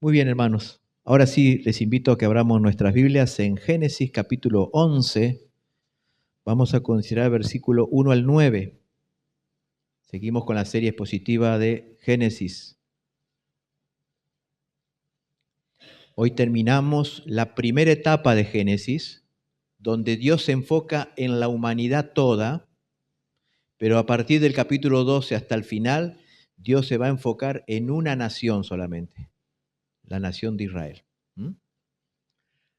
Muy bien, hermanos. Ahora sí, les invito a que abramos nuestras Biblias en Génesis capítulo 11. Vamos a considerar versículo 1 al 9. Seguimos con la serie expositiva de Génesis. Hoy terminamos la primera etapa de Génesis, donde Dios se enfoca en la humanidad toda, pero a partir del capítulo 12 hasta el final, Dios se va a enfocar en una nación solamente, la nación de Israel.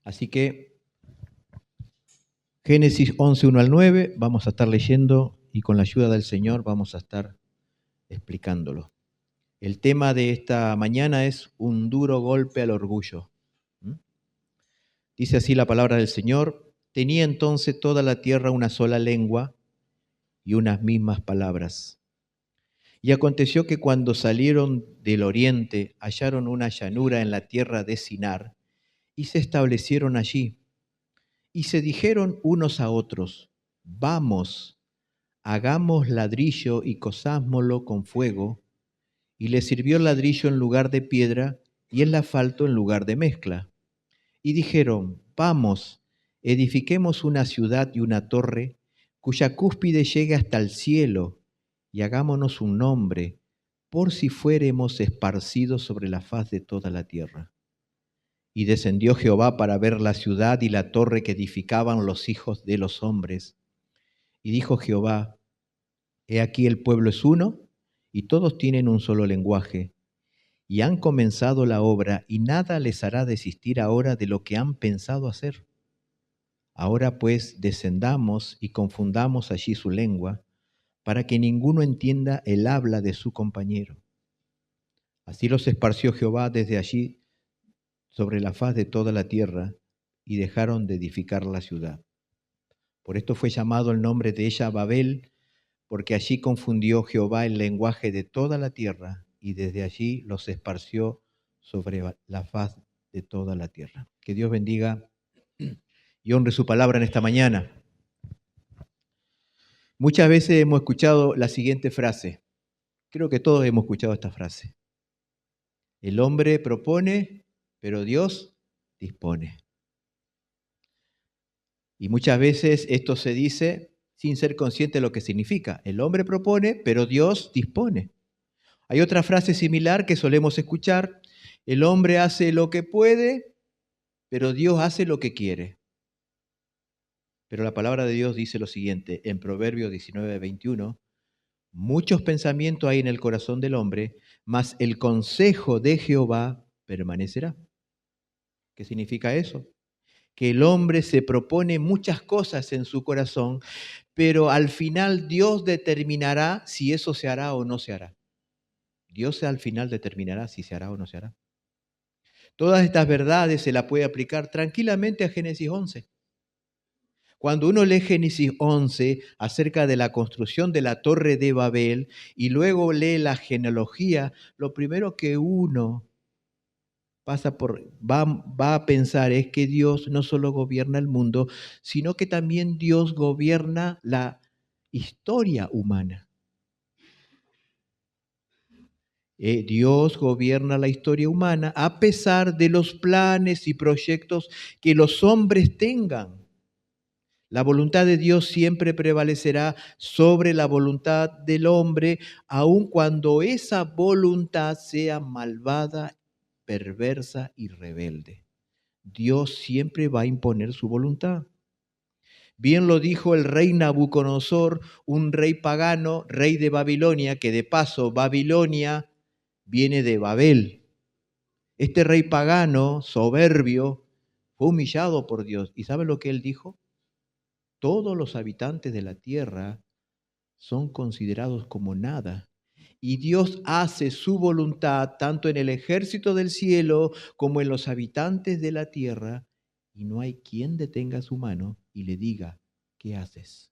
Así que Génesis 11, 1 al 9, vamos a estar leyendo y con la ayuda del Señor vamos a estar explicándolo. El tema de esta mañana es un duro golpe al orgullo. Dice así la palabra del Señor: tenía entonces toda la tierra una sola lengua y unas mismas palabras. Y aconteció que cuando salieron del oriente hallaron una llanura en la tierra de Sinar y se establecieron allí. Y se dijeron unos a otros: vamos, hagamos ladrillo y cosámoslo con fuego. Y le sirvió el ladrillo en lugar de piedra y el asfalto en lugar de mezcla. Y dijeron: vamos, edifiquemos una ciudad y una torre, cuya cúspide llegue hasta el cielo, y hagámonos un nombre, por si fuéremos esparcidos sobre la faz de toda la tierra. Y descendió Jehová para ver la ciudad y la torre que edificaban los hijos de los hombres. Y dijo Jehová: he aquí el pueblo es uno, y todos tienen un solo lenguaje, y han comenzado la obra, y nada les hará desistir ahora de lo que han pensado hacer. Ahora pues descendamos y confundamos allí su lengua, para que ninguno entienda el habla de su compañero. Así los esparció Jehová desde allí sobre la faz de toda la tierra, y dejaron de edificar la ciudad. Por esto fue llamado el nombre de ella Babel, porque allí confundió Jehová el lenguaje de toda la tierra, y desde allí los esparció sobre la faz de toda la tierra. Que Dios bendiga y honre su palabra en esta mañana. Muchas veces hemos escuchado la siguiente frase. Creo que todos hemos escuchado esta frase. El hombre propone, pero Dios dispone. Y muchas veces esto se dice sin ser consciente de lo que significa. El hombre propone, pero Dios dispone. Hay otra frase similar que solemos escuchar: el hombre hace lo que puede, pero Dios hace lo que quiere. Pero la palabra de Dios dice lo siguiente, en Proverbios 19:21, muchos pensamientos hay en el corazón del hombre, mas el consejo de Jehová permanecerá. ¿Qué significa eso? Que el hombre se propone muchas cosas en su corazón, pero al final Dios determinará si eso se hará o no se hará. Dios al final determinará si se hará o no se hará. Todas estas verdades se las puede aplicar tranquilamente a Génesis 11. Cuando uno lee Génesis 11 acerca de la construcción de la Torre de Babel y luego lee la genealogía, lo primero que uno va a pensar es que Dios no solo gobierna el mundo, sino que también Dios gobierna la historia humana. Dios gobierna la historia humana a pesar de los planes y proyectos que los hombres tengan. La voluntad de Dios siempre prevalecerá sobre la voluntad del hombre, aun cuando esa voluntad sea malvada, perversa y rebelde. Dios siempre va a imponer su voluntad. Bien lo dijo el rey Nabucodonosor, un rey pagano, rey de Babilonia, que de paso Babilonia viene de Babel. Este rey pagano, soberbio, fue humillado por Dios. ¿Y sabe lo que él dijo? Todos los habitantes de la tierra son considerados como nada. Y Dios hace su voluntad tanto en el ejército del cielo como en los habitantes de la tierra, y no hay quien detenga su mano y le diga: ¿qué haces?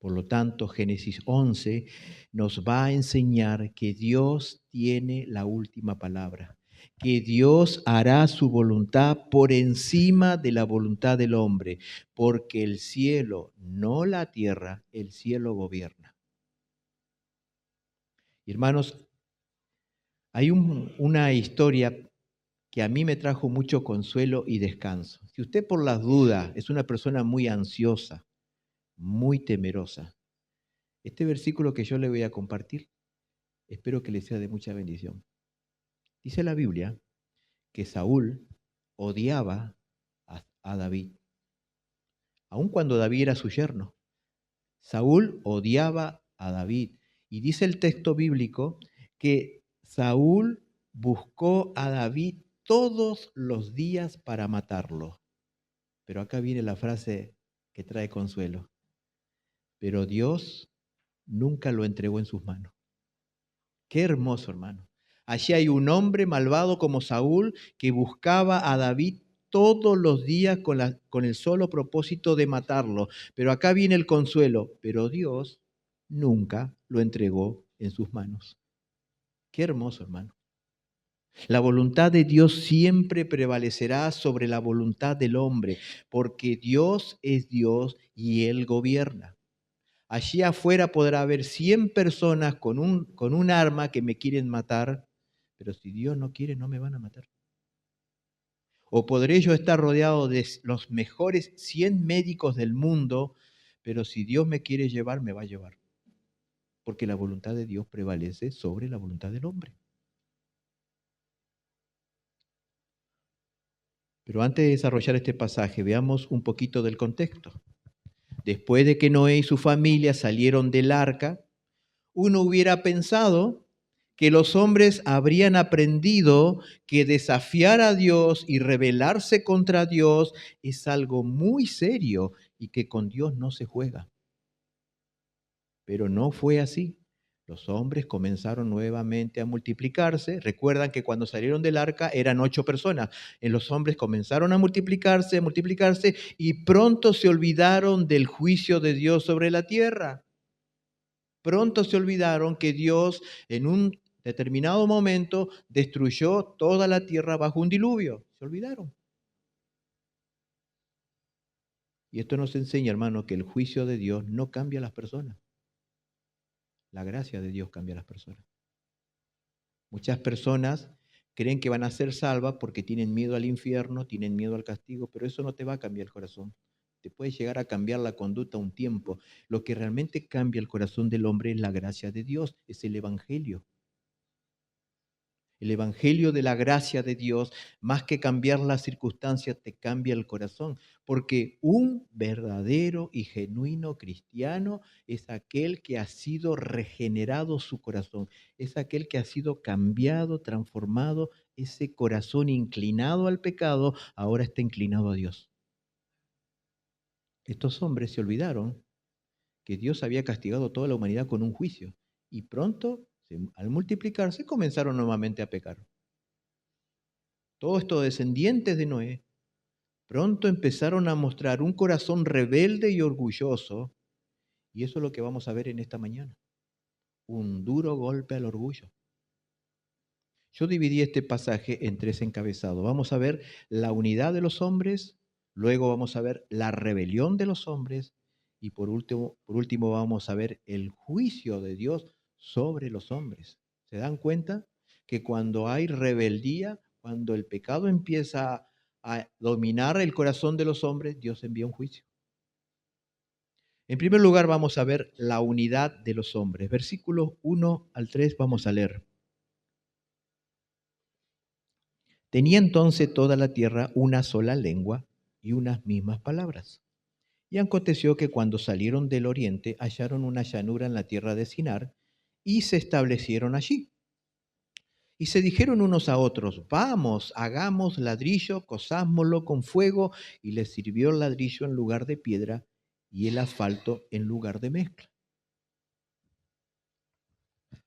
Por lo tanto, Génesis 11 nos va a enseñar que Dios tiene la última palabra, que Dios hará su voluntad por encima de la voluntad del hombre, porque el cielo, no la tierra, el cielo gobierna. Hermanos, Hay una historia que a mí me trajo mucho consuelo y descanso. Si usted por las dudas es una persona muy ansiosa, muy temerosa, este versículo que yo le voy a compartir, espero que le sea de mucha bendición. Dice la Biblia que Saúl odiaba a David, aun cuando David era su yerno. Saúl odiaba a David. Y dice el texto bíblico que Saúl buscó a David todos los días para matarlo. Pero acá viene la frase que trae consuelo. Pero Dios nunca lo entregó en sus manos. Qué hermoso, hermano. Allí hay un hombre malvado como Saúl que buscaba a David todos los días con el solo propósito de matarlo. Pero acá viene el consuelo. Pero Dios nunca lo entregó en sus manos. Qué hermoso, hermano. La voluntad de Dios siempre prevalecerá sobre la voluntad del hombre, porque Dios es Dios y Él gobierna. Allí afuera podrá haber 100 personas con un arma que me quieren matar, pero si Dios no quiere, no me van a matar. O podré yo estar rodeado de los mejores 100 médicos del mundo, pero si Dios me quiere llevar, me va a llevar. Porque la voluntad de Dios prevalece sobre la voluntad del hombre. Pero antes de desarrollar este pasaje, veamos un poquito del contexto. Después de que Noé y su familia salieron del arca, uno hubiera pensado que los hombres habrían aprendido que desafiar a Dios y rebelarse contra Dios es algo muy serio y que con Dios no se juega. Pero no fue así. Los hombres comenzaron nuevamente a multiplicarse. Recuerdan que cuando salieron del arca eran 8 personas. Los hombres comenzaron a multiplicarse, y pronto se olvidaron del juicio de Dios sobre la tierra. Pronto se olvidaron que Dios en un determinado momento destruyó toda la tierra bajo un diluvio. Se olvidaron. Y esto nos enseña, hermano, que el juicio de Dios no cambia a las personas. La gracia de Dios cambia a las personas. Muchas personas creen que van a ser salvas porque tienen miedo al infierno, tienen miedo al castigo, pero eso no te va a cambiar el corazón. Te puede llegar a cambiar la conducta un tiempo. Lo que realmente cambia el corazón del hombre es la gracia de Dios, es el Evangelio. El Evangelio de la gracia de Dios, más que cambiar las circunstancias, te cambia el corazón. Porque un verdadero y genuino cristiano es aquel que ha sido regenerado su corazón, es aquel que ha sido cambiado, transformado. Ese corazón inclinado al pecado ahora está inclinado a Dios. Estos hombres se olvidaron que Dios había castigado a toda la humanidad con un juicio y pronto, al multiplicarse, comenzaron nuevamente a pecar. Todos estos descendientes de Noé pronto empezaron a mostrar un corazón rebelde y orgulloso, y eso es lo que vamos a ver en esta mañana, un duro golpe al orgullo. Yo dividí este pasaje en 3 encabezados. Vamos a ver la unidad de los hombres, luego vamos a ver la rebelión de los hombres, y por último vamos a ver el juicio de Dios sobre los hombres. ¿Se dan cuenta que cuando hay rebeldía, cuando el pecado empieza a dominar el corazón de los hombres, Dios envía un juicio? En primer lugar, vamos a ver la unidad de los hombres. Versículos 1 al 3 vamos a leer. Tenía entonces toda la tierra una sola lengua y unas mismas palabras. Y aconteció que cuando salieron del oriente hallaron una llanura en la tierra de Sinar y se establecieron allí. Y se dijeron unos a otros, vamos, hagamos ladrillo, cosámoslo con fuego, y les sirvió el ladrillo en lugar de piedra y el asfalto en lugar de mezcla.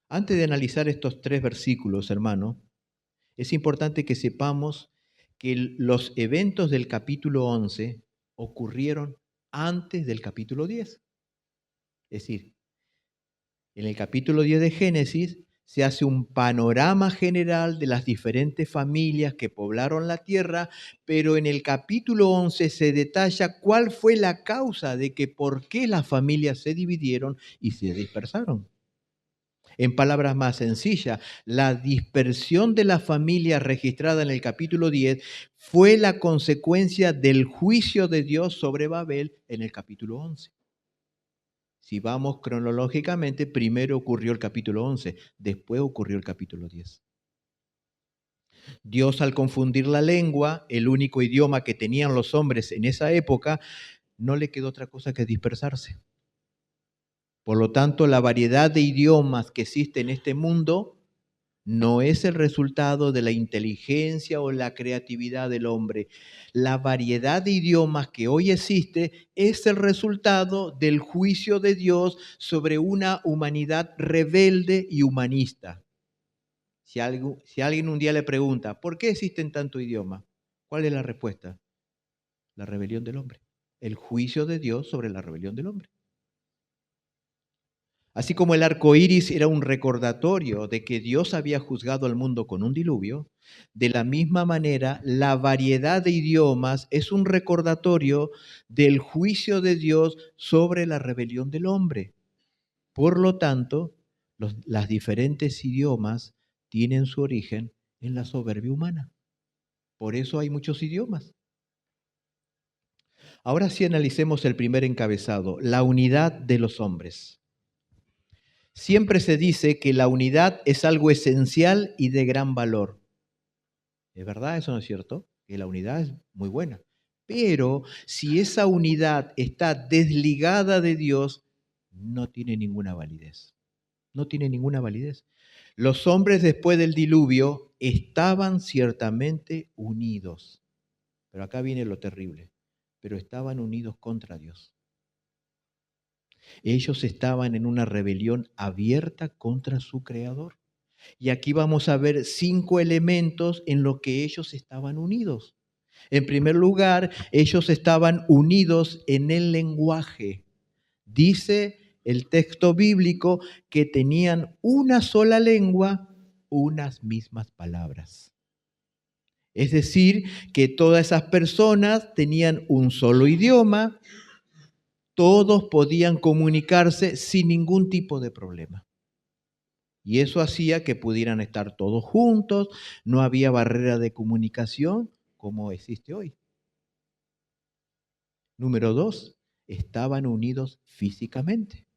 Antes de analizar estos 3 versículos, hermano, es importante que sepamos que los eventos del capítulo 11 ocurrieron antes del capítulo 10. Es decir, en el capítulo 10 de Génesis se hace un panorama general de las diferentes familias que poblaron la tierra, pero en el capítulo 11 se detalla cuál fue la causa de que por qué las familias se dividieron y se dispersaron. En palabras más sencillas, la dispersión de la familia registrada en el capítulo 10 fue la consecuencia del juicio de Dios sobre Babel en el capítulo 11. Si vamos cronológicamente, primero ocurrió el capítulo 11, después ocurrió el capítulo 10. Dios, al confundir la lengua, el único idioma que tenían los hombres en esa época, no le quedó otra cosa que dispersarse. Por lo tanto, la variedad de idiomas que existe en este mundo no es el resultado de la inteligencia o la creatividad del hombre. La variedad de idiomas que hoy existe es el resultado del juicio de Dios sobre una humanidad rebelde y humanista. Si alguien un día le pregunta, ¿por qué existen tantos idiomas? ¿Cuál es la respuesta? La rebelión del hombre. El juicio de Dios sobre la rebelión del hombre. Así como el arco iris era un recordatorio de que Dios había juzgado al mundo con un diluvio, de la misma manera, la variedad de idiomas es un recordatorio del juicio de Dios sobre la rebelión del hombre. Por lo tanto, las diferentes idiomas tienen su origen en la soberbia humana. Por eso hay muchos idiomas. Ahora sí analicemos el primer encabezado, la unidad de los hombres. Siempre se dice que la unidad es algo esencial y de gran valor. ¿Es verdad? ¿Eso no es cierto? Que la unidad es muy buena. Pero si esa unidad está desligada de Dios, no tiene ninguna validez. No tiene ninguna validez. Los hombres después del diluvio estaban ciertamente unidos. Pero acá viene lo terrible. Pero estaban unidos contra Dios. Ellos estaban en una rebelión abierta contra su Creador. Y aquí vamos a ver 5 elementos en los que ellos estaban unidos. En primer lugar, ellos estaban unidos en el lenguaje. Dice el texto bíblico que tenían una sola lengua, unas mismas palabras. Es decir, que todas esas personas tenían un solo idioma, todos podían comunicarse sin ningún tipo de problema. Y eso hacía que pudieran estar todos juntos, no había barrera de comunicación como existe hoy. Número 2, estaban unidos físicamente.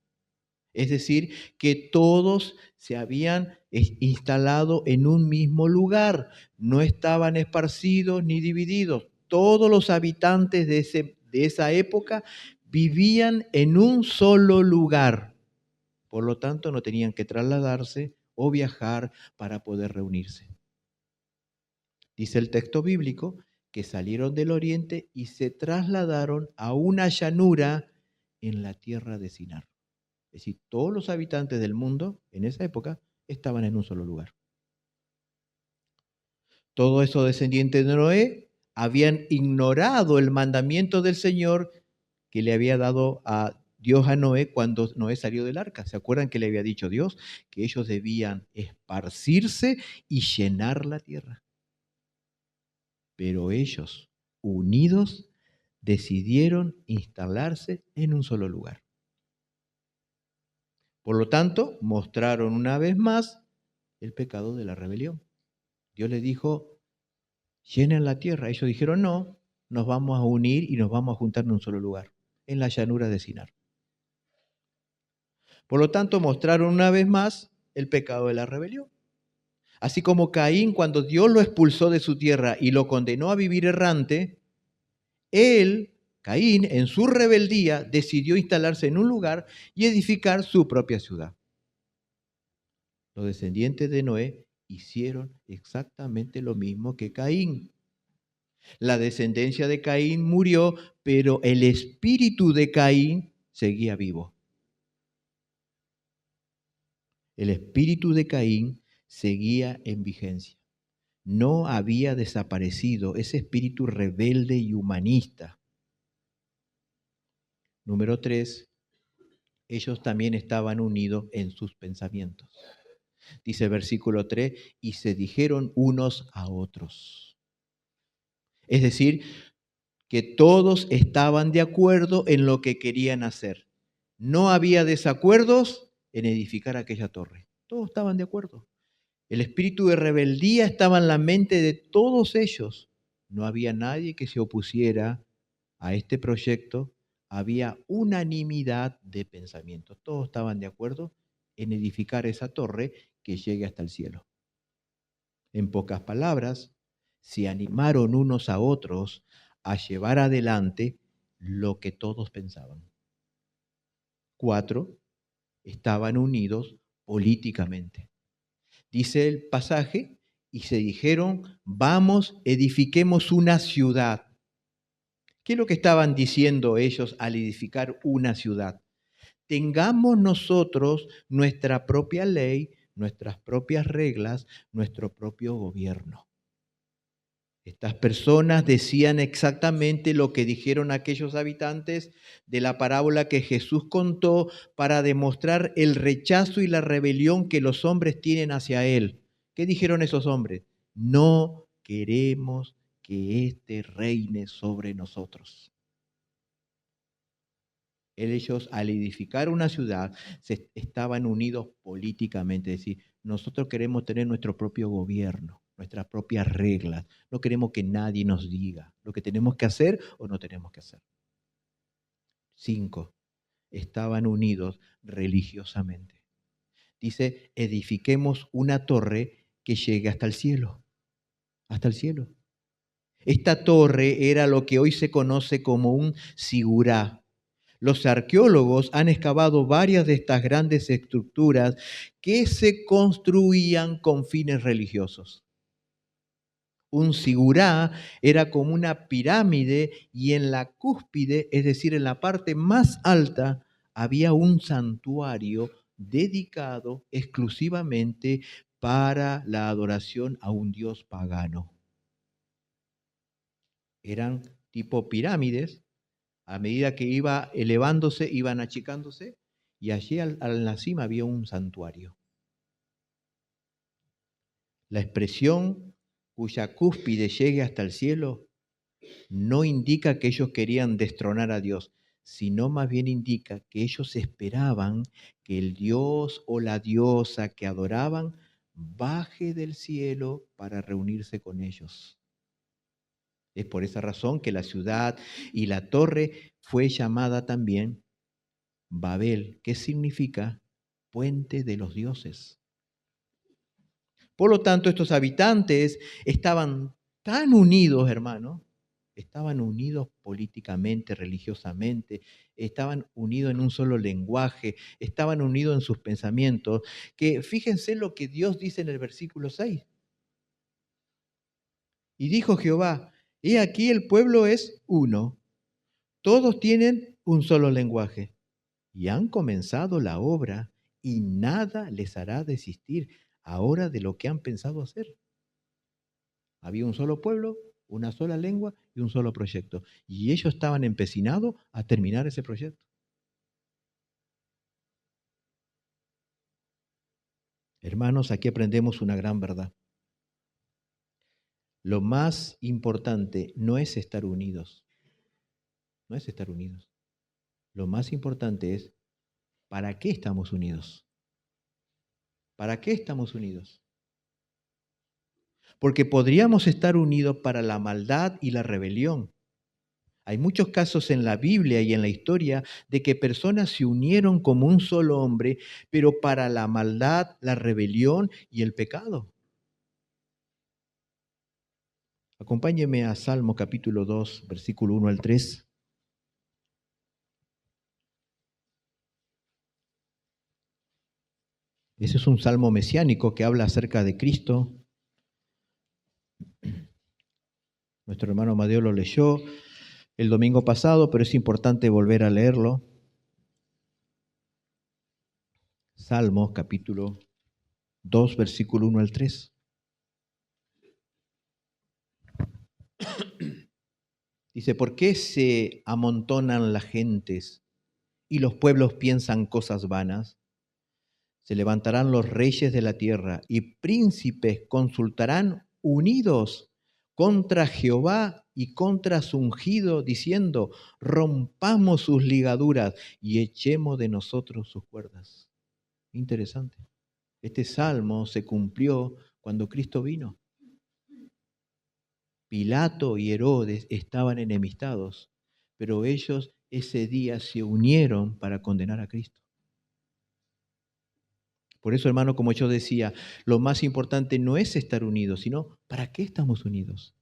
Es decir, que todos se habían instalado en un mismo lugar, no estaban esparcidos ni divididos. Todos los habitantes de esa época vivían en un solo lugar. Por lo tanto, no tenían que trasladarse o viajar para poder reunirse. Dice el texto bíblico que salieron del oriente y se trasladaron a una llanura en la tierra de Sinar. Es decir, todos los habitantes del mundo en esa época estaban en un solo lugar. Todos esos descendientes de Noé habían ignorado el mandamiento del Señor que le había dado a Dios a Noé cuando Noé salió del arca. ¿Se acuerdan que le había dicho Dios? Que ellos debían esparcirse y llenar la tierra. Pero ellos, unidos, decidieron instalarse en un solo lugar. Por lo tanto, mostraron una vez más el pecado de la rebelión. Dios les dijo, llenen la tierra. Ellos dijeron, no, nos vamos a unir y nos vamos a juntar en un solo lugar, en la llanura de Sinar. Por lo tanto, mostraron una vez más el pecado de la rebelión. Así como Caín, cuando Dios lo expulsó de su tierra y lo condenó a vivir errante, él, Caín, en su rebeldía, decidió instalarse en un lugar y edificar su propia ciudad. Los descendientes de Noé hicieron exactamente lo mismo que Caín. La descendencia de Caín murió, pero el espíritu de Caín seguía vivo. El espíritu de Caín seguía en vigencia. No había desaparecido ese espíritu rebelde y humanista. Número 3, ellos también estaban unidos en sus pensamientos. Dice el versículo 3, y se dijeron unos a otros. Es decir, que todos estaban de acuerdo en lo que querían hacer. No había desacuerdos en edificar aquella torre. Todos estaban de acuerdo. El espíritu de rebeldía estaba en la mente de todos ellos. No había nadie que se opusiera a este proyecto. Había unanimidad de pensamiento. Todos estaban de acuerdo en edificar esa torre que llegue hasta el cielo. En pocas palabras, se animaron unos a otros a llevar adelante lo que todos pensaban. 4, estaban unidos políticamente. Dice el pasaje, y se dijeron, vamos, edifiquemos una ciudad. ¿Qué es lo que estaban diciendo ellos al edificar una ciudad? Tengamos nosotros nuestra propia ley, nuestras propias reglas, nuestro propio gobierno. Estas personas decían exactamente lo que dijeron aquellos habitantes de la parábola que Jesús contó para demostrar el rechazo y la rebelión que los hombres tienen hacia Él. ¿Qué dijeron esos hombres? No queremos que éste reine sobre nosotros. Ellos, al edificar una ciudad, estaban unidos políticamente, es decir, nosotros queremos tener nuestro propio gobierno, nuestras propias reglas, no queremos que nadie nos diga lo que tenemos que hacer o no tenemos que hacer. 5, estaban unidos religiosamente. Dice, edifiquemos una torre que llegue hasta el cielo, hasta el cielo. Esta torre era lo que hoy se conoce como un sigurá. Los arqueólogos han excavado varias de estas grandes estructuras que se construían con fines religiosos. Un sigurá era como una pirámide y en la cúspide, es decir, en la parte más alta, había un santuario dedicado exclusivamente para la adoración a un dios pagano. Eran tipo pirámides. A medida que iba elevándose, iban achicándose, y allí a la cima había un santuario. La expresión cuya cúspide llegue hasta el cielo no indica que ellos querían destronar a Dios, sino más bien indica que ellos esperaban que el dios o la diosa que adoraban baje del cielo para reunirse con ellos. Es por esa razón que la ciudad y la torre fue llamada también Babel, que significa puente de los dioses. Por lo tanto, estos habitantes estaban tan unidos, hermanos, estaban unidos políticamente, religiosamente, estaban unidos en un solo lenguaje, estaban unidos en sus pensamientos, que fíjense lo que Dios dice en el versículo 6. Y dijo Jehová, he aquí el pueblo es uno, todos tienen un solo lenguaje. Y han comenzado la obra y nada les hará desistir ahora de lo que han pensado hacer. Había un solo pueblo, una sola lengua y un solo proyecto. Y ellos estaban empecinados a terminar ese proyecto. Hermanos, aquí aprendemos una gran verdad. Lo más importante no es estar unidos. No es estar unidos. Lo más importante es, ¿para qué estamos unidos? ¿Para qué estamos unidos? Porque podríamos estar unidos para la maldad y la rebelión. Hay muchos casos en la Biblia y en la historia de que personas se unieron como un solo hombre, pero para la maldad, la rebelión y el pecado. Acompáñeme a Salmo capítulo 2, versículo 1 al 3. Ese es un salmo mesiánico que habla acerca de Cristo. Nuestro hermano Amadeo lo leyó el domingo pasado, pero es importante volver a leerlo. Salmos capítulo 2, versículo 1 al 3. Dice, ¿por qué se amontonan las gentes y los pueblos piensan cosas vanas? Se levantarán los reyes de la tierra y príncipes consultarán unidos contra Jehová y contra su ungido, diciendo, rompamos sus ligaduras y echemos de nosotros sus cuerdas. Interesante. Este salmo se cumplió cuando Cristo vino. Pilato y Herodes estaban enemistados, pero ellos ese día se unieron para condenar a Cristo. Por eso, hermano, como yo decía, lo más importante no es estar unidos, sino ¿para qué estamos unidos?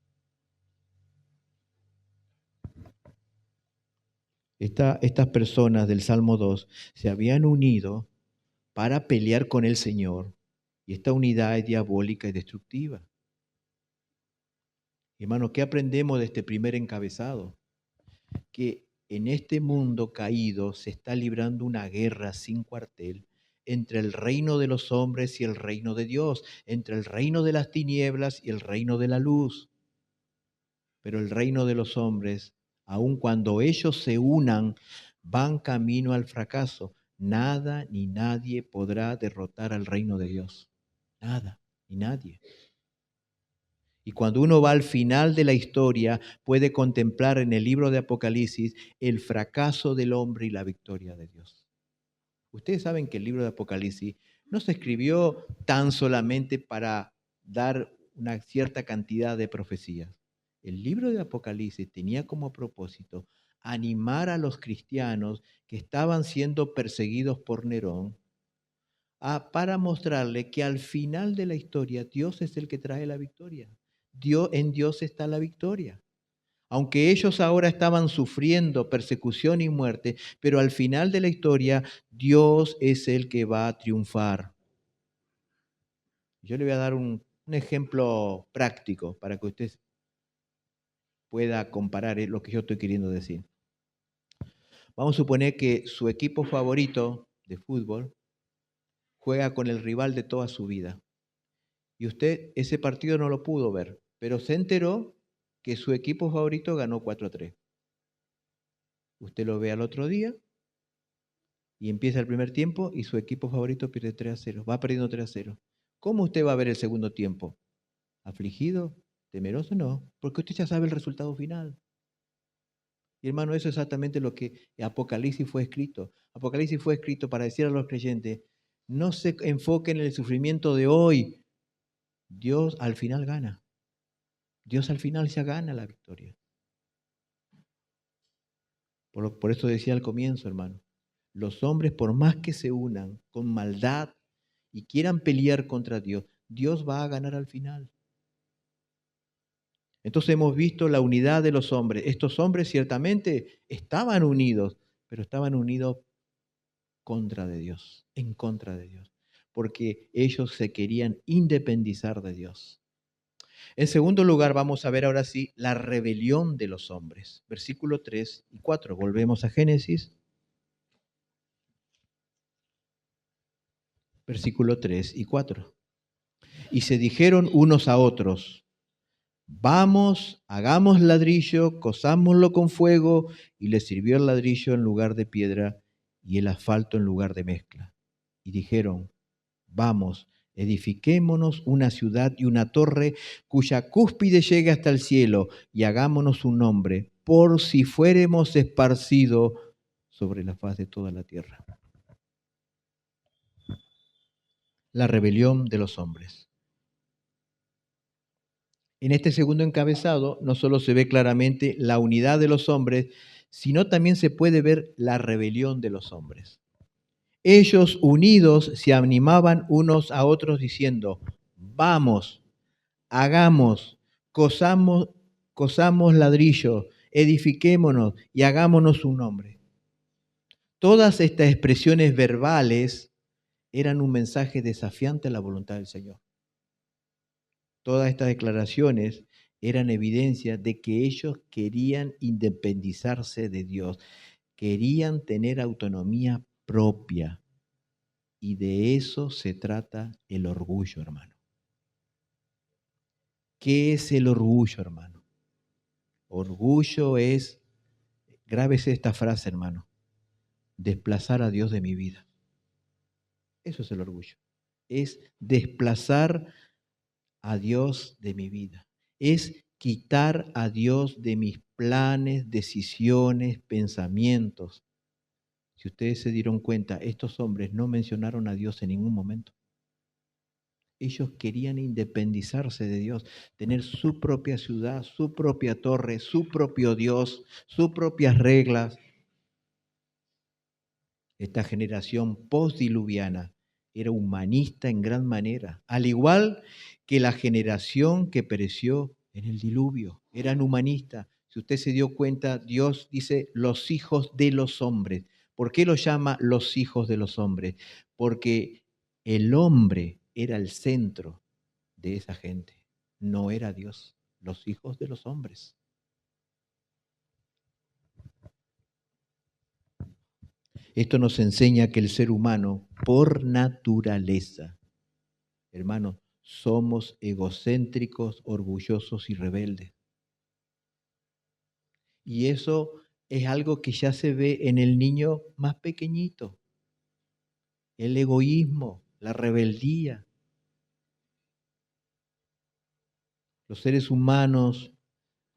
Estas personas del Salmo 2 se habían unido para pelear con el Señor, y esta unidad es diabólica y destructiva. Hermano, ¿qué aprendemos de este primer encabezado? Que en este mundo caído se está librando una guerra sin cuartel entre el reino de los hombres y el reino de Dios, entre el reino de las tinieblas y el reino de la luz. Pero el reino de los hombres, aun cuando ellos se unan, van camino al fracaso. Nada ni nadie podrá derrotar al reino de Dios. Nada ni nadie. Y cuando uno va al final de la historia, puede contemplar en el libro de Apocalipsis el fracaso del hombre y la victoria de Dios. Ustedes saben que el libro de Apocalipsis no se escribió tan solamente para dar una cierta cantidad de profecías. El libro de Apocalipsis tenía como propósito animar a los cristianos que estaban siendo perseguidos por Nerón para mostrarle que al final de la historia Dios es el que trae la victoria. En Dios está la victoria. Aunque ellos ahora estaban sufriendo persecución y muerte, pero al final de la historia Dios es el que va a triunfar. Yo le voy a dar un ejemplo práctico para que usted pueda comparar lo que yo estoy queriendo decir. Vamos a suponer que su equipo favorito de fútbol juega con el rival de toda su vida. Y usted ese partido no lo pudo ver, pero se enteró que su equipo favorito ganó 4-3. Usted lo ve al otro día y empieza el primer tiempo y su equipo favorito pierde 3-0, va perdiendo 3-0. ¿Cómo usted va a ver el segundo tiempo? ¿Afligido? ¿Temeroso? No, porque usted ya sabe el resultado final. Y hermano, eso es exactamente lo que Apocalipsis fue escrito. Apocalipsis fue escrito para decir a los creyentes, no se enfoquen en el sufrimiento de hoy. Dios al final gana. Dios al final ya gana la victoria. Por eso decía al comienzo, hermano, los hombres por más que se unan con maldad y quieran pelear contra Dios, Dios va a ganar al final. Entonces hemos visto la unidad de los hombres. Estos hombres ciertamente estaban unidos, pero estaban unidos contra de Dios, en contra de Dios, porque ellos se querían independizar de Dios. En segundo lugar, vamos a ver ahora sí la rebelión de los hombres. Versículo 3 y 4. Volvemos a Génesis. Versículo 3 y 4. Y se dijeron unos a otros, vamos, hagamos ladrillo, cosámoslo con fuego, y les sirvió el ladrillo en lugar de piedra y el asfalto en lugar de mezcla. Y dijeron, vamos, edifiquémonos una ciudad y una torre cuya cúspide llegue hasta el cielo, y hagámonos un nombre, por si fuéremos esparcidos sobre la faz de toda la tierra. La rebelión de los hombres. En este segundo encabezado no solo se ve claramente la unidad de los hombres, sino también se puede ver la rebelión de los hombres. Ellos unidos se animaban unos a otros diciendo, vamos, hagamos, cosamos ladrillo, edifiquémonos y hagámonos un nombre. Todas estas expresiones verbales eran un mensaje desafiante a la voluntad del Señor. Todas estas declaraciones eran evidencia de que ellos querían independizarse de Dios, querían tener autonomía propia. Y de eso se trata el orgullo, hermano. ¿Qué es el orgullo, hermano? Orgullo es, grábese esta frase, hermano, desplazar a Dios de mi vida. Eso es el orgullo. Es desplazar a Dios de mi vida. Es quitar a Dios de mis planes, decisiones, pensamientos. Si ustedes se dieron cuenta, estos hombres no mencionaron a Dios en ningún momento. Ellos querían independizarse de Dios, tener su propia ciudad, su propia torre, su propio Dios, sus propias reglas. Esta generación postdiluviana era humanista en gran manera, al igual que la generación que pereció en el diluvio. Eran humanistas. Si usted se dio cuenta, Dios dice los hijos de los hombres. ¿Por qué los llama los hijos de los hombres? Porque el hombre era el centro de esa gente, no era Dios, los hijos de los hombres. Esto nos enseña que el ser humano, por naturaleza, hermanos, somos egocéntricos, orgullosos y rebeldes. Y eso es algo que ya se ve en el niño más pequeñito. El egoísmo, la rebeldía. Los seres humanos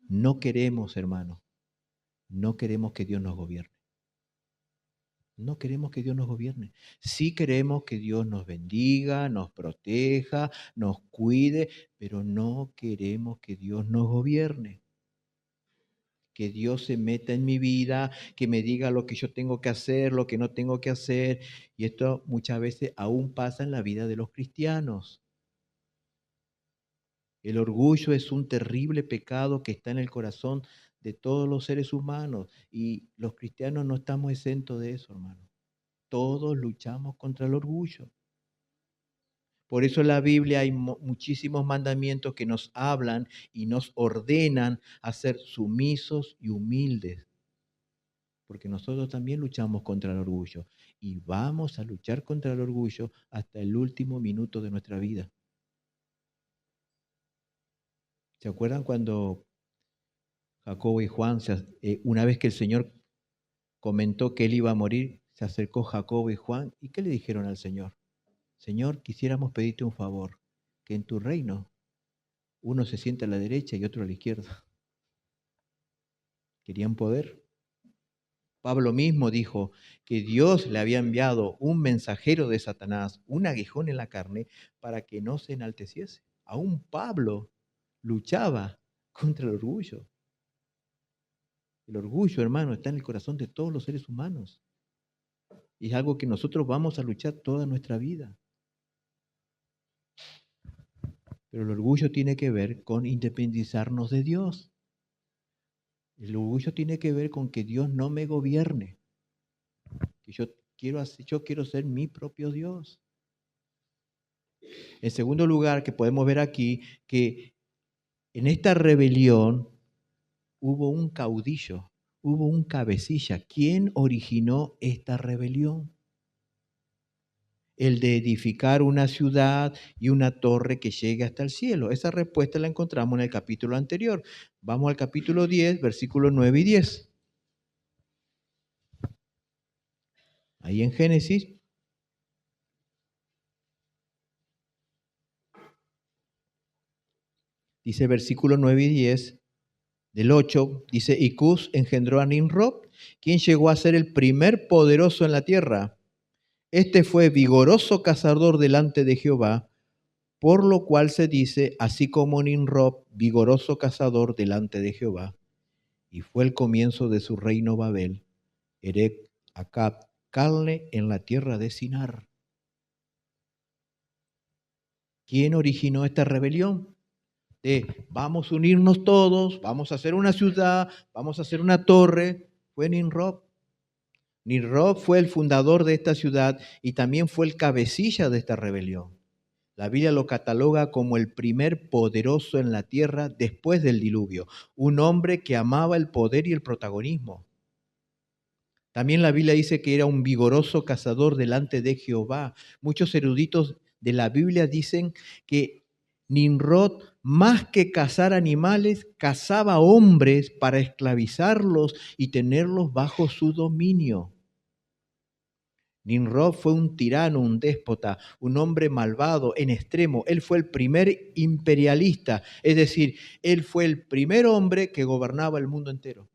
no queremos, hermanos, no queremos que Dios nos gobierne. No queremos que Dios nos gobierne. Sí queremos que Dios nos bendiga, nos proteja, nos cuide, pero no queremos que Dios nos gobierne. Que Dios se meta en mi vida, que me diga lo que yo tengo que hacer, lo que no tengo que hacer. Y esto muchas veces aún pasa en la vida de los cristianos. El orgullo es un terrible pecado que está en el corazón de todos los seres humanos. Y los cristianos no estamos exentos de eso, hermano. Todos luchamos contra el orgullo. Por eso en la Biblia hay muchísimos mandamientos que nos hablan y nos ordenan a ser sumisos y humildes. Porque nosotros también luchamos contra el orgullo y vamos a luchar contra el orgullo hasta el último minuto de nuestra vida. ¿Se acuerdan cuando Jacobo y Juan, una vez que el Señor comentó que él iba a morir, se acercó Jacobo y Juan y ¿qué le dijeron al Señor? Señor, quisiéramos pedirte un favor, que en tu reino uno se sienta a la derecha y otro a la izquierda. Querían poder. Pablo mismo dijo que Dios le había enviado un mensajero de Satanás, un aguijón en la carne, para que no se enalteciese. Aún Pablo luchaba contra el orgullo. El orgullo, hermano, está en el corazón de todos los seres humanos. Y es algo que nosotros vamos a luchar toda nuestra vida. Pero el orgullo tiene que ver con independizarnos de Dios. El orgullo tiene que ver con que Dios no me gobierne, que yo quiero ser mi propio Dios. En segundo lugar, que podemos ver aquí, que en esta rebelión hubo un caudillo, hubo un cabecilla. ¿Quién originó esta rebelión? El de edificar una ciudad y una torre que llegue hasta el cielo. Esa respuesta la encontramos en el capítulo anterior. Vamos al capítulo 10, versículos 9 y 10. Ahí en Génesis. Dice versículo 9 y 10 del 8, dice, y Cus engendró a Nimrod, quien llegó a ser el primer poderoso en la tierra. Este fue vigoroso cazador delante de Jehová, por lo cual se dice, así como Nimrod, vigoroso cazador delante de Jehová. Y fue el comienzo de su reino Babel, Erec, Acab, Calne en la tierra de Sinar. ¿Quién originó esta rebelión? Vamos a unirnos todos, vamos a hacer una ciudad, vamos a hacer una torre. Fue Nimrod. Nimrod fue el fundador de esta ciudad y también fue el cabecilla de esta rebelión. La Biblia lo cataloga como el primer poderoso en la tierra después del diluvio, un hombre que amaba el poder y el protagonismo. También la Biblia dice que era un vigoroso cazador delante de Jehová. Muchos eruditos de la Biblia dicen que Nimrod, más que cazar animales, cazaba hombres para esclavizarlos y tenerlos bajo su dominio. Nimrod fue un tirano, un déspota, un hombre malvado en extremo. Él fue el primer imperialista, es decir, él fue el primer hombre que gobernaba el mundo entero.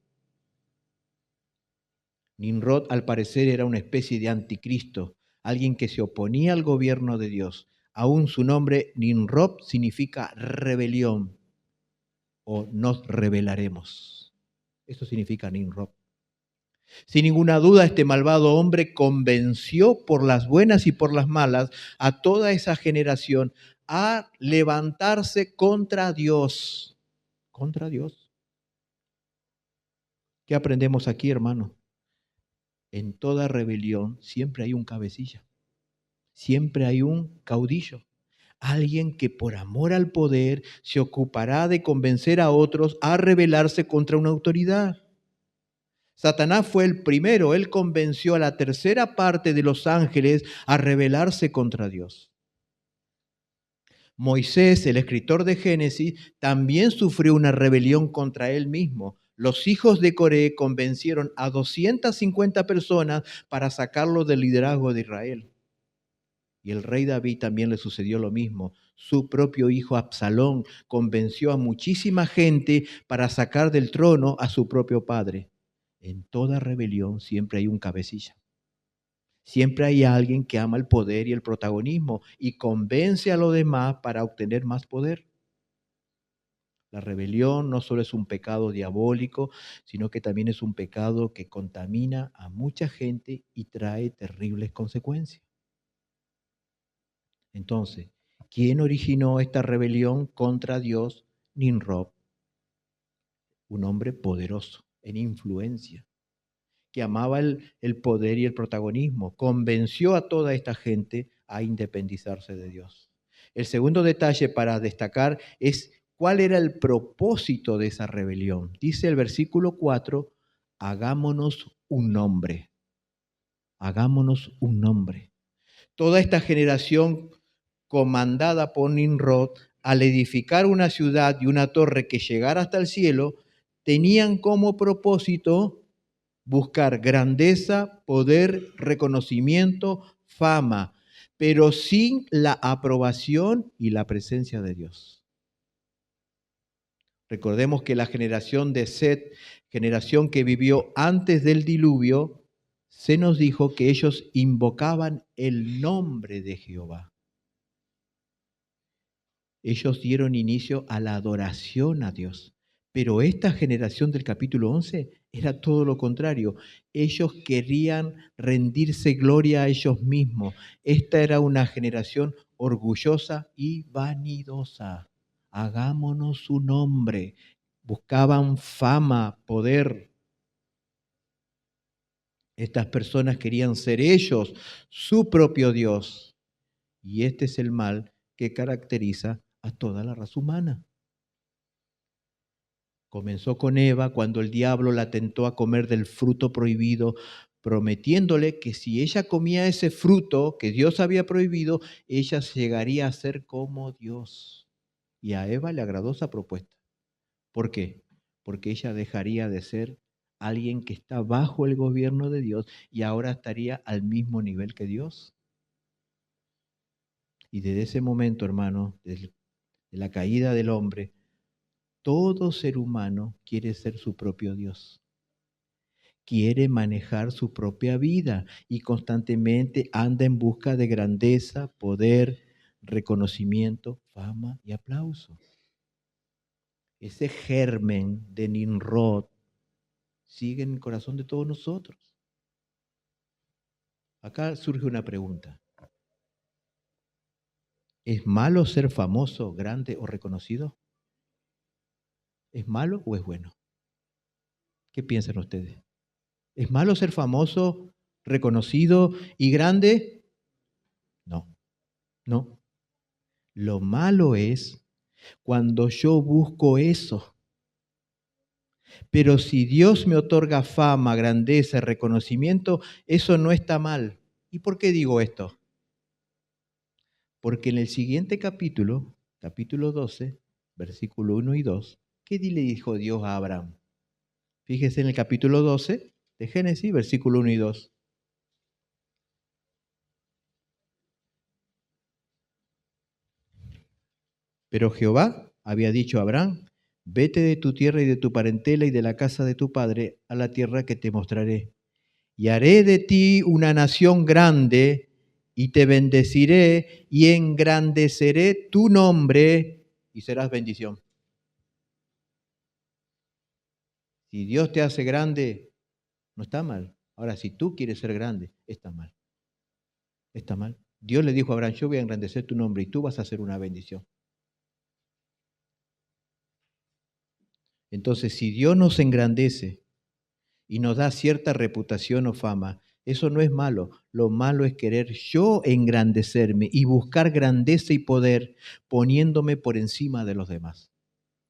Nimrod, al parecer, era una especie de anticristo, alguien que se oponía al gobierno de Dios, Aún su nombre, Nimrod, significa rebelión o nos rebelaremos. Eso significa Nimrod. Sin ninguna duda, este malvado hombre convenció por las buenas y por las malas a toda esa generación a levantarse contra Dios. Contra Dios. ¿Qué aprendemos aquí, hermano? En toda rebelión siempre hay un cabecilla, siempre hay un caudillo, alguien que por amor al poder se ocupará de convencer a otros a rebelarse contra una autoridad. Satanás fue el primero, él convenció a la tercera parte de los ángeles a rebelarse contra Dios. Moisés, el escritor de Génesis, también sufrió una rebelión contra él mismo. Los hijos de Coré convencieron a 250 personas para sacarlo del liderazgo de Israel. Y el rey David también le sucedió lo mismo. Su propio hijo Absalón convenció a muchísima gente para sacar del trono a su propio padre. En toda rebelión siempre hay un cabecilla. Siempre hay alguien que ama el poder y el protagonismo y convence a los demás para obtener más poder. La rebelión no solo es un pecado diabólico, sino que también es un pecado que contamina a mucha gente y trae terribles consecuencias. Entonces, ¿quién originó esta rebelión contra Dios? Nimrod, un hombre poderoso, en influencia, que amaba el poder y el protagonismo, convenció a toda esta gente a independizarse de Dios. El segundo detalle para destacar es cuál era el propósito de esa rebelión. Dice el versículo 4, hagámonos un nombre. Hagámonos un nombre. Toda esta generación comandada por Nimrod, al edificar una ciudad y una torre que llegara hasta el cielo, tenían como propósito buscar grandeza, poder, reconocimiento, fama, pero sin la aprobación y la presencia de Dios. Recordemos que la generación de Set, generación que vivió antes del diluvio, se nos dijo que ellos invocaban el nombre de Jehová. Ellos dieron inicio a la adoración a Dios. Pero esta generación del capítulo 11 era todo lo contrario. Ellos querían rendirse gloria a ellos mismos. Esta era una generación orgullosa y vanidosa. Hagámonos su nombre. Buscaban fama, poder. Estas personas querían ser ellos su propio Dios. Y este es el mal que caracteriza a toda la raza humana. Comenzó con Eva cuando el diablo la tentó a comer del fruto prohibido, prometiéndole que si ella comía ese fruto que Dios había prohibido, ella llegaría a ser como Dios. Y a Eva le agradó esa propuesta. ¿Por qué? Porque ella dejaría de ser alguien que está bajo el gobierno de Dios y ahora estaría al mismo nivel que Dios. Y desde ese momento, hermano, desde la caída del hombre, todo ser humano quiere ser su propio Dios. Quiere manejar su propia vida y constantemente anda en busca de grandeza, poder, reconocimiento, fama y aplauso. Ese germen de Nimrod sigue en el corazón de todos nosotros. Acá surge una pregunta. ¿Es malo ser famoso, grande o reconocido? ¿Es malo o es bueno? ¿Qué piensan ustedes? ¿Es malo ser famoso, reconocido y grande? No, no. Lo malo es cuando yo busco eso. Pero si Dios me otorga fama, grandeza, reconocimiento, eso no está mal. ¿Y por qué digo esto? Porque en el siguiente capítulo, capítulo 12, versículo 1 y 2, ¿qué le dijo Dios a Abraham? Fíjese en el capítulo 12 de Génesis, versículo 1 y 2. Pero Jehová había dicho a Abraham, vete de tu tierra y de tu parentela y de la casa de tu padre a la tierra que te mostraré. Y haré de ti una nación grande y te bendeciré y engrandeceré tu nombre y serás bendición. Si Dios te hace grande, no está mal. Ahora, si tú quieres ser grande, está mal. Está mal. Dios le dijo a Abraham, yo voy a engrandecer tu nombre y tú vas a ser una bendición. Entonces, si Dios nos engrandece y nos da cierta reputación o fama, eso no es malo. Lo malo es querer yo engrandecerme y buscar grandeza y poder poniéndome por encima de los demás.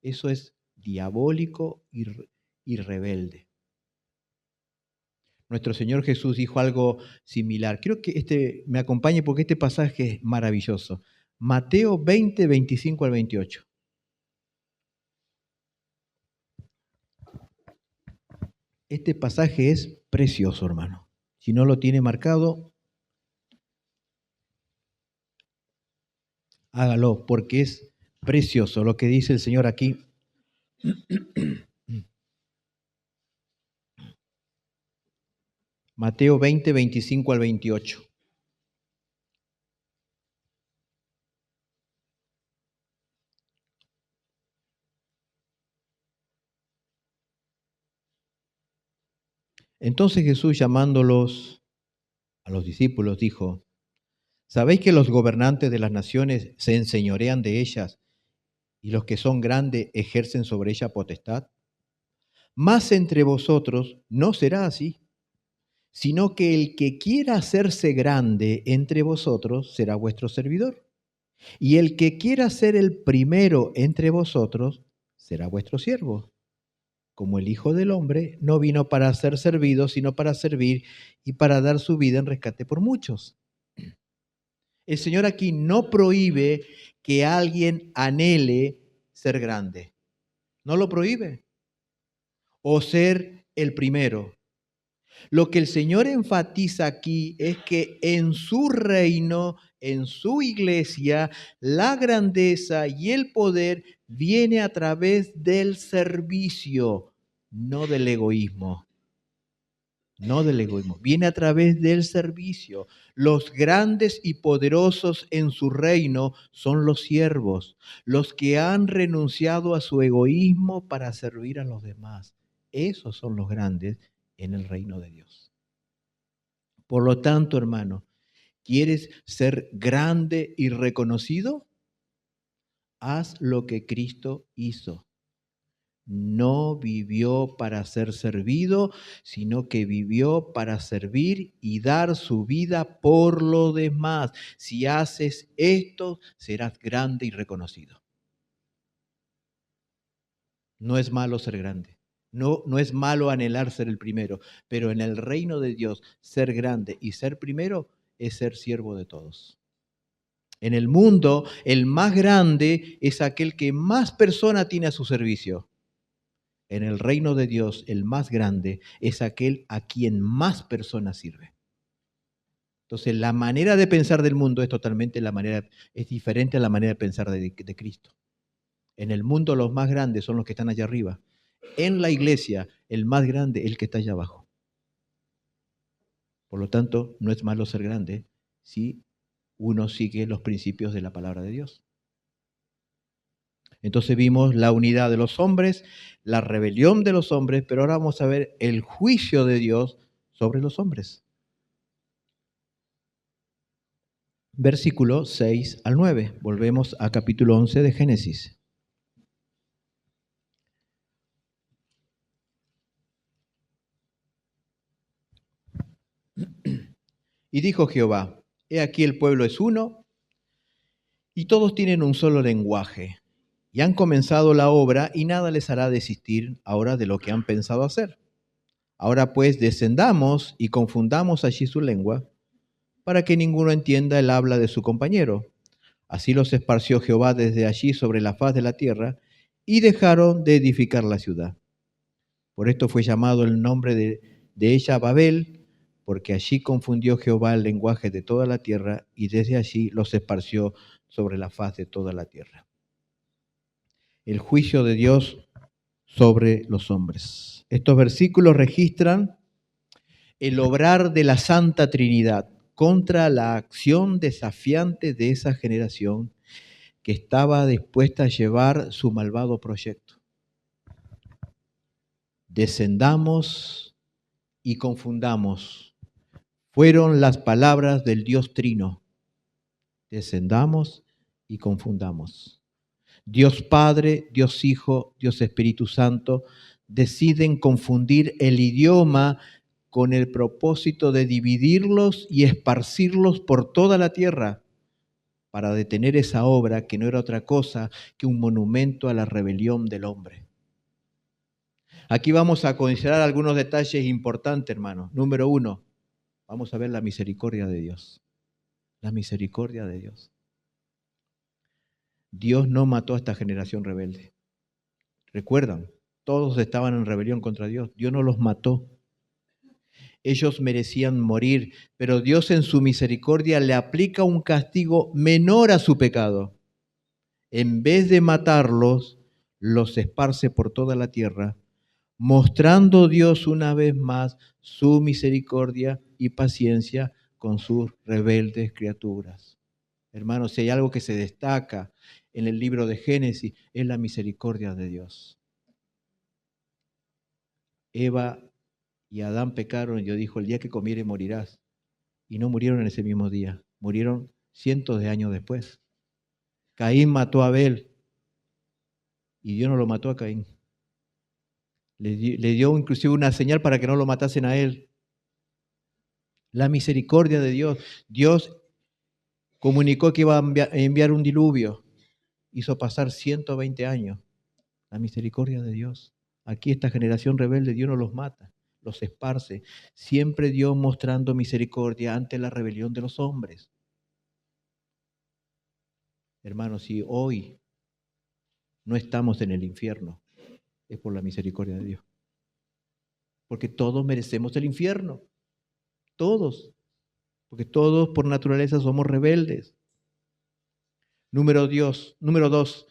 Eso es diabólico y rebelde. Nuestro Señor Jesús dijo algo similar. Quiero que me acompañe porque este pasaje es maravilloso. Mateo 20, 25 al 28. Este pasaje es precioso, hermano. Si no lo tiene marcado, hágalo, porque es precioso lo que dice el Señor aquí. Mateo 20, 25 al 28. Entonces Jesús, llamándolos a los discípulos, dijo, ¿sabéis que los gobernantes de las naciones se enseñorean de ellas y los que son grandes ejercen sobre ella potestad? Mas entre vosotros no será así, sino que el que quiera hacerse grande entre vosotros será vuestro servidor. Y el que quiera ser el primero entre vosotros será vuestro siervo. Como el Hijo del Hombre no vino para ser servido, sino para servir y para dar su vida en rescate por muchos. El Señor aquí no prohíbe que alguien anhele ser grande. No lo prohíbe. O ser el primero. Lo que el Señor enfatiza aquí es que en su reino, en su iglesia, la grandeza y el poder viene a través del servicio, no del egoísmo. No del egoísmo, viene a través del servicio. Los grandes y poderosos en su reino son los siervos, los que han renunciado a su egoísmo para servir a los demás. Esos son los grandes en el reino de Dios. Por lo tanto, hermano, ¿quieres ser grande y reconocido? Haz lo que Cristo hizo. No vivió para ser servido, sino que vivió para servir y dar su vida por lo demás. Si haces esto, serás grande y reconocido. No es malo ser grande. No es malo anhelar ser el primero, pero en el reino de Dios, ser grande y ser primero es ser siervo de todos. En el mundo, el más grande es aquel que más personas tiene a su servicio. En el reino de Dios, el más grande es aquel a quien más personas sirve. Entonces, la manera de pensar del mundo es diferente a la manera de pensar de Cristo. En el mundo, los más grandes son los que están allá arriba. En la iglesia, el más grande es el que está allá abajo. Por lo tanto, no es malo ser grande si uno sigue los principios de la palabra de Dios. Entonces vimos la unidad de los hombres, la rebelión de los hombres, pero ahora vamos a ver el juicio de Dios sobre los hombres. Versículo 6 al 9. Volvemos a capítulo 11 de Génesis. Y dijo Jehová, he aquí el pueblo es uno, y todos tienen un solo lenguaje, y han comenzado la obra, y nada les hará desistir ahora de lo que han pensado hacer. Ahora pues descendamos y confundamos allí su lengua, para que ninguno entienda el habla de su compañero. Así los esparció Jehová desde allí sobre la faz de la tierra, y dejaron de edificar la ciudad. Por esto fue llamado el nombre de ella Babel, porque allí confundió Jehová el lenguaje de toda la tierra, y desde allí los esparció sobre la faz de toda la tierra. El juicio de Dios sobre los hombres. Estos versículos registran el obrar de la Santa Trinidad, contra la acción desafiante de esa generación que estaba dispuesta a llevar su malvado proyecto. Descendamos y confundamos. Fueron las palabras del Dios Trino. Descendamos y confundamos. Dios Padre, Dios Hijo, Dios Espíritu Santo deciden confundir el idioma con el propósito de dividirlos y esparcirlos por toda la tierra para detener esa obra que no era otra cosa que un monumento a la rebelión del hombre. Aquí vamos a considerar algunos detalles importantes, hermanos. Número 1, vamos a ver la misericordia de Dios. La misericordia de Dios. Dios no mató a esta generación rebelde. ¿Recuerdan? Todos estaban en rebelión contra Dios. Dios no los mató. Ellos merecían morir, pero Dios en su misericordia le aplica un castigo menor a su pecado. En vez de matarlos, los esparce por toda la tierra, mostrando Dios una vez más su misericordia y paciencia con sus rebeldes criaturas. Hermanos, si hay algo que se destaca en el libro de Génesis, es la misericordia de Dios. Eva y Adán pecaron y Dios dijo, el día que comieres morirás. Y no murieron en ese mismo día, murieron cientos de años después. Caín mató a Abel y Dios no lo mató a Caín. Le dio inclusive una señal para que no lo matasen a él. La misericordia de Dios. Dios comunicó que iba a enviar un diluvio. Hizo pasar 120 años. La misericordia de Dios. Aquí esta generación rebelde, Dios no los mata, los esparce. Siempre Dios mostrando misericordia ante la rebelión de los hombres. Hermanos, si hoy no estamos en el infierno, es por la misericordia de Dios. Porque todos merecemos el infierno. Todos. Porque todos por naturaleza somos rebeldes. Número 2,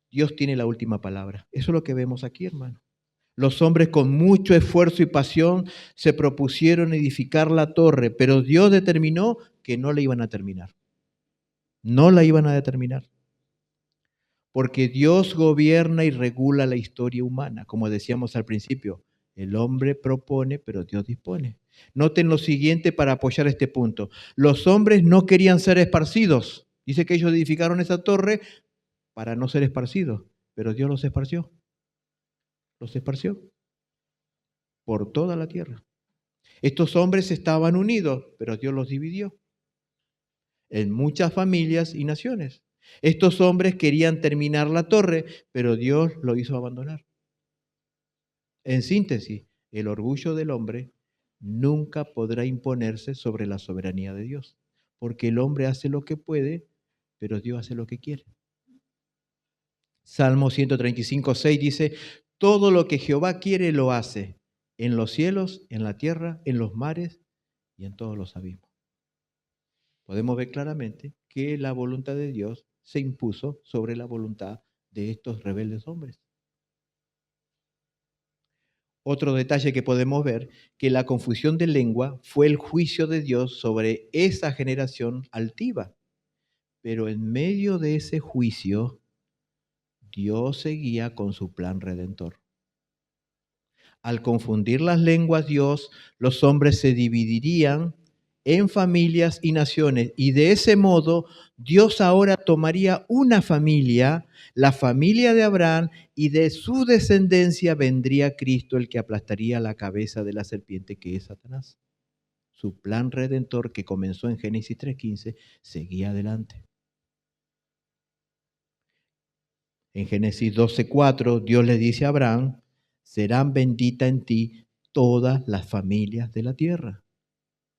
Dios tiene la última palabra. Eso es lo que vemos aquí, hermano. Los hombres con mucho esfuerzo y pasión se propusieron edificar la torre, pero Dios determinó que no la iban a terminar. No la iban a terminar. Porque Dios gobierna y regula la historia humana. Como decíamos al principio, el hombre propone, pero Dios dispone. Noten lo siguiente para apoyar este punto. Los hombres no querían ser esparcidos. Dice que ellos edificaron esa torre para no ser esparcidos, pero Dios los esparció. Los esparció por toda la tierra. Estos hombres estaban unidos, pero Dios los dividió en muchas familias y naciones. Estos hombres querían terminar la torre, pero Dios lo hizo abandonar. En síntesis, el orgullo del hombre nunca podrá imponerse sobre la soberanía de Dios, porque el hombre hace lo que puede, pero Dios hace lo que quiere. Salmo 135:6 dice, todo lo que Jehová quiere lo hace, en los cielos, en la tierra, en los mares y en todos los abismos. Podemos ver claramente que la voluntad de Dios se impuso sobre la voluntad de estos rebeldes hombres. Otro detalle que podemos ver, que la confusión de lengua fue el juicio de Dios sobre esa generación altiva. Pero en medio de ese juicio, Dios seguía con su plan redentor. Al confundir las lenguas Dios, los hombres se dividirían en familias y naciones, y de ese modo Dios ahora tomaría una familia, la familia de Abraham, y de su descendencia vendría Cristo, el que aplastaría la cabeza de la serpiente que es Satanás. Su plan redentor que comenzó en Génesis 3:15 seguía adelante. En Génesis 12:4 Dios le dice a Abraham, serán benditas en ti todas las familias de la tierra.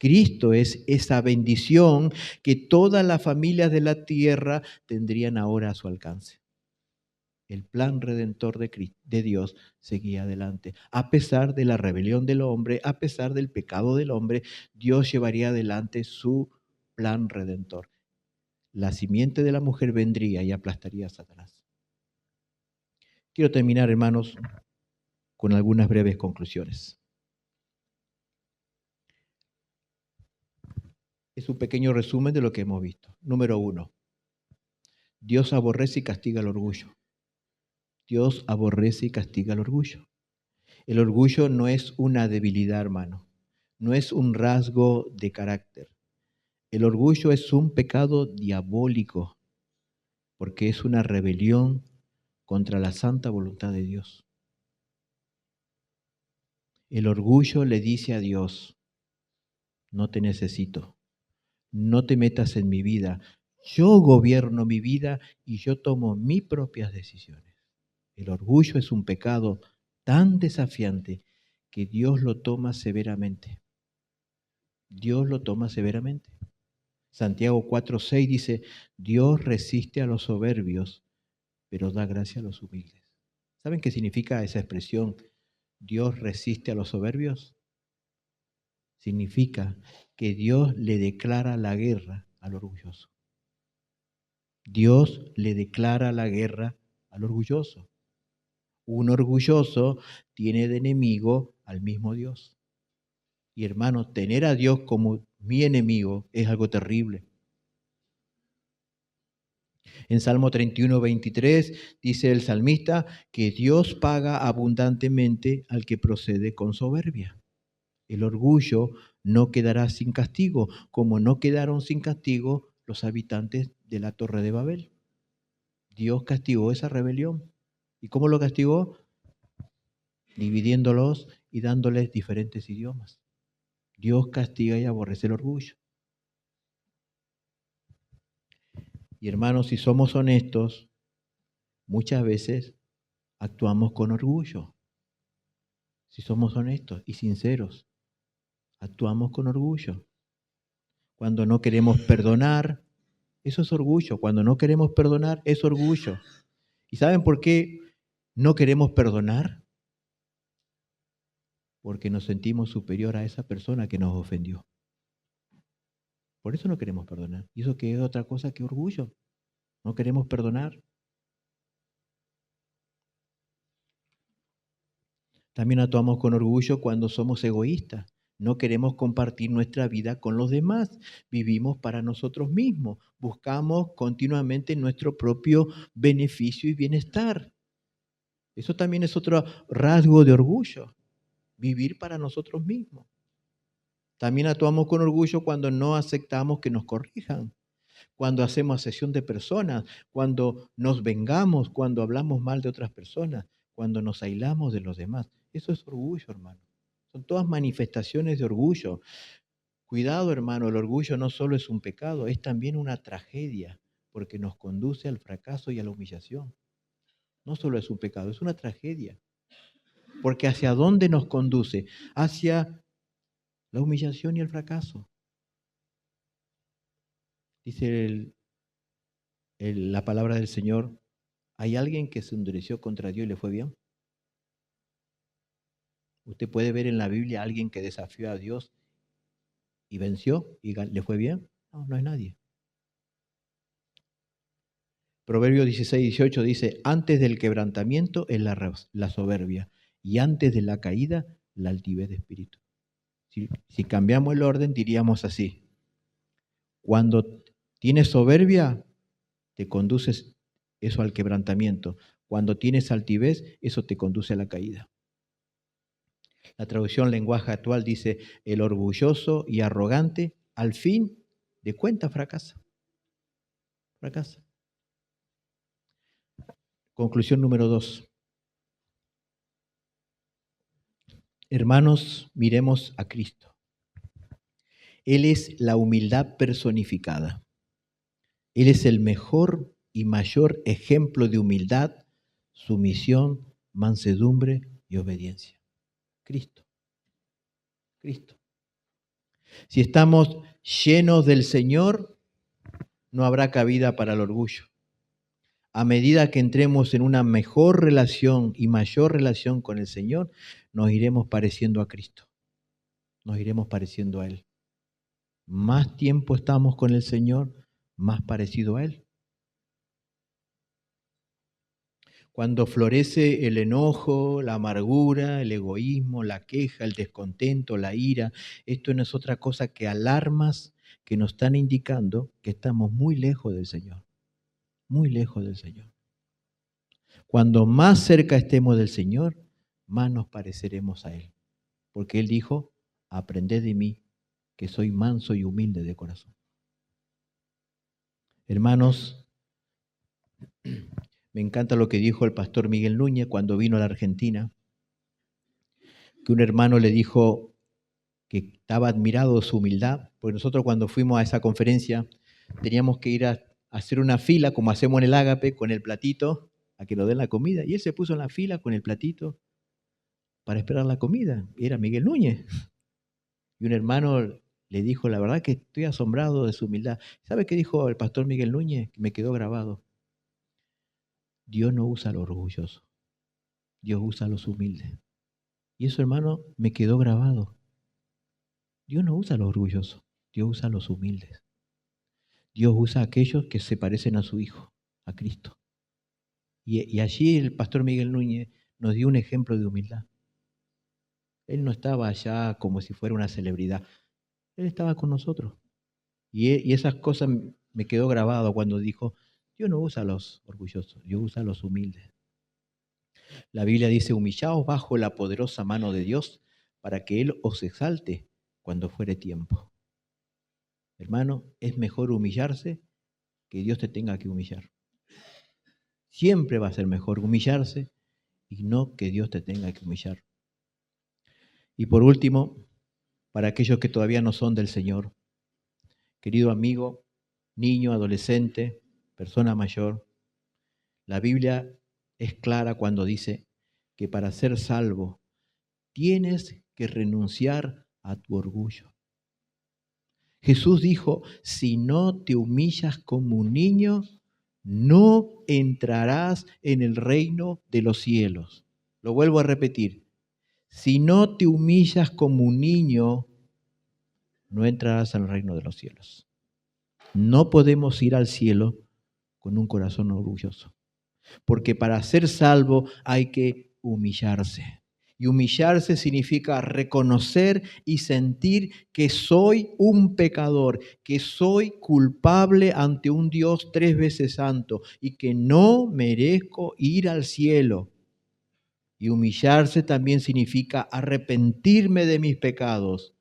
Cristo es esa bendición que todas las familias de la tierra tendrían ahora a su alcance. El plan redentor de Dios seguía adelante. A pesar de la rebelión del hombre, a pesar del pecado del hombre, Dios llevaría adelante su plan redentor. La simiente de la mujer vendría y aplastaría a Satanás. Quiero terminar, hermanos, con algunas breves conclusiones. Es un pequeño resumen de lo que hemos visto. Número 1, Dios aborrece y castiga el orgullo. Dios aborrece y castiga el orgullo. El orgullo no es una debilidad, hermano. No es un rasgo de carácter. El orgullo es un pecado diabólico porque es una rebelión contra la santa voluntad de Dios. El orgullo le dice a Dios, no te necesito, no te metas en mi vida, yo gobierno mi vida y yo tomo mis propias decisiones. El orgullo es un pecado tan desafiante que Dios lo toma severamente. Dios lo toma severamente. Santiago 4:6 dice, Dios resiste a los soberbios, pero da gracia a los humildes. ¿Saben qué significa esa expresión? Dios resiste a los soberbios. Significa que Dios le declara la guerra al orgulloso. Dios le declara la guerra al orgulloso. Un orgulloso tiene de enemigo al mismo Dios. Y hermanos, tener a Dios como mi enemigo es algo terrible. En Salmo 31:23 dice el salmista que Dios paga abundantemente al que procede con soberbia. El orgullo no quedará sin castigo, como no quedaron sin castigo los habitantes de la Torre de Babel. Dios castigó esa rebelión. ¿Y cómo lo castigó? Dividiéndolos y dándoles diferentes idiomas. Dios castiga y aborrece el orgullo. Y hermanos, si somos honestos, muchas veces actuamos con orgullo. Si somos honestos y sinceros, actuamos con orgullo. Cuando no queremos perdonar, eso es orgullo. Cuando no queremos perdonar, es orgullo. ¿Y saben por qué no queremos perdonar? Porque nos sentimos superior a esa persona que nos ofendió. Por eso no queremos perdonar. ¿Y eso qué es otra cosa que orgullo? No queremos perdonar. También actuamos con orgullo cuando somos egoístas. No queremos compartir nuestra vida con los demás. Vivimos para nosotros mismos. Buscamos continuamente nuestro propio beneficio y bienestar. Eso también es otro rasgo de orgullo. Vivir para nosotros mismos. También actuamos con orgullo cuando no aceptamos que nos corrijan, cuando hacemos asesión de personas, cuando nos vengamos, cuando hablamos mal de otras personas, cuando nos aislamos de los demás. Eso es orgullo, hermano. Son todas manifestaciones de orgullo. Cuidado, hermano, el orgullo no solo es un pecado, es también una tragedia, porque nos conduce al fracaso y a la humillación. No solo es un pecado, es una tragedia. Porque ¿hacia dónde nos conduce? Hacia la humillación y el fracaso. Dice la palabra del Señor, ¿hay alguien que se endureció contra Dios y le fue bien? ¿Usted puede ver en la Biblia a alguien que desafió a Dios y venció y le fue bien? No, no es nadie. Proverbios 16:18 dice, antes del quebrantamiento es la soberbia y antes de la caída la altivez de espíritu. Si cambiamos el orden diríamos así, cuando tienes soberbia te conduces eso al quebrantamiento, cuando tienes altivez eso te conduce a la caída. La traducción lenguaje actual dice, el orgulloso y arrogante al fin de cuentas fracasa. Fracasa. Conclusión número 2. Hermanos, miremos a Cristo. Él es la humildad personificada. Él es el mejor y mayor ejemplo de humildad, sumisión, mansedumbre y obediencia. Cristo. Cristo. Si estamos llenos del Señor, no habrá cabida para el orgullo. A medida que entremos en una mejor relación y mayor relación con el Señor, nos iremos pareciendo a Cristo. Nos iremos pareciendo a Él. Más tiempo estamos con el Señor, más parecido a Él. Cuando florece el enojo, la amargura, el egoísmo, la queja, el descontento, la ira, esto no es otra cosa que alarmas que nos están indicando que estamos muy lejos del Señor, muy lejos del Señor. Cuando más cerca estemos del Señor, más nos pareceremos a Él. Porque Él dijo, aprended de mí, que soy manso y humilde de corazón. Hermanos, me encanta lo que dijo el pastor Miguel Núñez cuando vino a la Argentina, que un hermano le dijo que estaba admirado de su humildad, porque nosotros cuando fuimos a esa conferencia teníamos que ir a hacer una fila, como hacemos en el Ágape, con el platito, a que nos den la comida, y él se puso en la fila con el platito para esperar la comida, era Miguel Núñez. Y un hermano le dijo, la verdad que estoy asombrado de su humildad. ¿Sabe qué dijo el pastor Miguel Núñez? Que me quedó grabado. Dios no usa a los orgullosos, Dios usa a los humildes. Y eso, hermano, me quedó grabado. Dios no usa a los orgullosos, Dios usa a los humildes. Dios usa a aquellos que se parecen a su Hijo, a Cristo. Y allí el pastor Miguel Núñez nos dio un ejemplo de humildad. Él no estaba allá como si fuera una celebridad. Él estaba con nosotros. Y esas cosas me quedó grabado cuando dijo, Dios no usa a los orgullosos, Dios usa a los humildes. La Biblia dice, humillaos bajo la poderosa mano de Dios para que Él os exalte cuando fuere tiempo. Hermano, es mejor humillarse que Dios te tenga que humillar. Siempre va a ser mejor humillarse y no que Dios te tenga que humillar. Y por último, para aquellos que todavía no son del Señor, querido amigo, niño, adolescente, persona mayor, la Biblia es clara cuando dice que para ser salvo tienes que renunciar a tu orgullo. Jesús dijo, si no te humillas como un niño, no entrarás en el reino de los cielos. Lo vuelvo a repetir, si no te humillas como un niño, no entrarás en el reino de los cielos. No podemos ir al cielo con un corazón orgulloso, porque para ser salvo hay que humillarse. Y humillarse significa reconocer y sentir que soy un pecador, que soy culpable ante un Dios 3 veces santo y que no merezco ir al cielo. Y humillarse también significa arrepentirme de mis pecados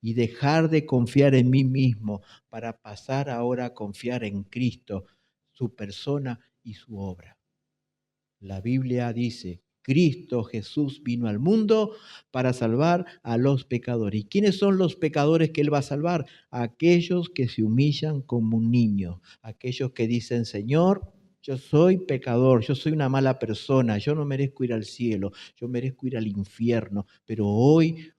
y dejar de confiar en mí mismo para pasar ahora a confiar en Cristo, su persona y su obra. La Biblia dice, Cristo Jesús vino al mundo para salvar a los pecadores. ¿Y quiénes son los pecadores que Él va a salvar? Aquellos que se humillan como un niño, aquellos que dicen, Señor, yo soy pecador, yo soy una mala persona, yo no merezco ir al cielo, yo merezco ir al infierno, pero hoy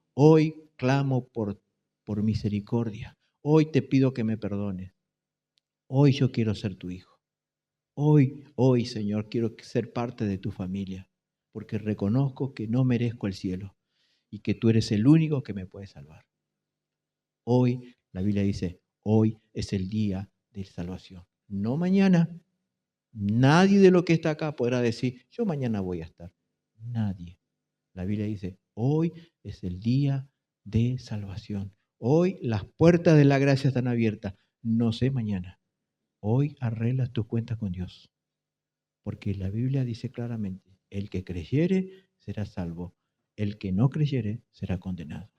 clamo por misericordia. Hoy te pido que me perdones. Hoy yo quiero ser tu hijo. Hoy, Señor, quiero ser parte de tu familia, porque reconozco que no merezco el cielo y que tú eres el único que me puede salvar. Hoy, la Biblia dice, hoy es el día de salvación, no mañana. Nadie de lo que está acá podrá decir, yo mañana voy a estar. Nadie. La Biblia dice, hoy es el día de salvación. Hoy las puertas de la gracia están abiertas. No sé mañana. Hoy arreglas tus cuentas con Dios. Porque la Biblia dice claramente, el que creyere será salvo, el que no creyere será condenado.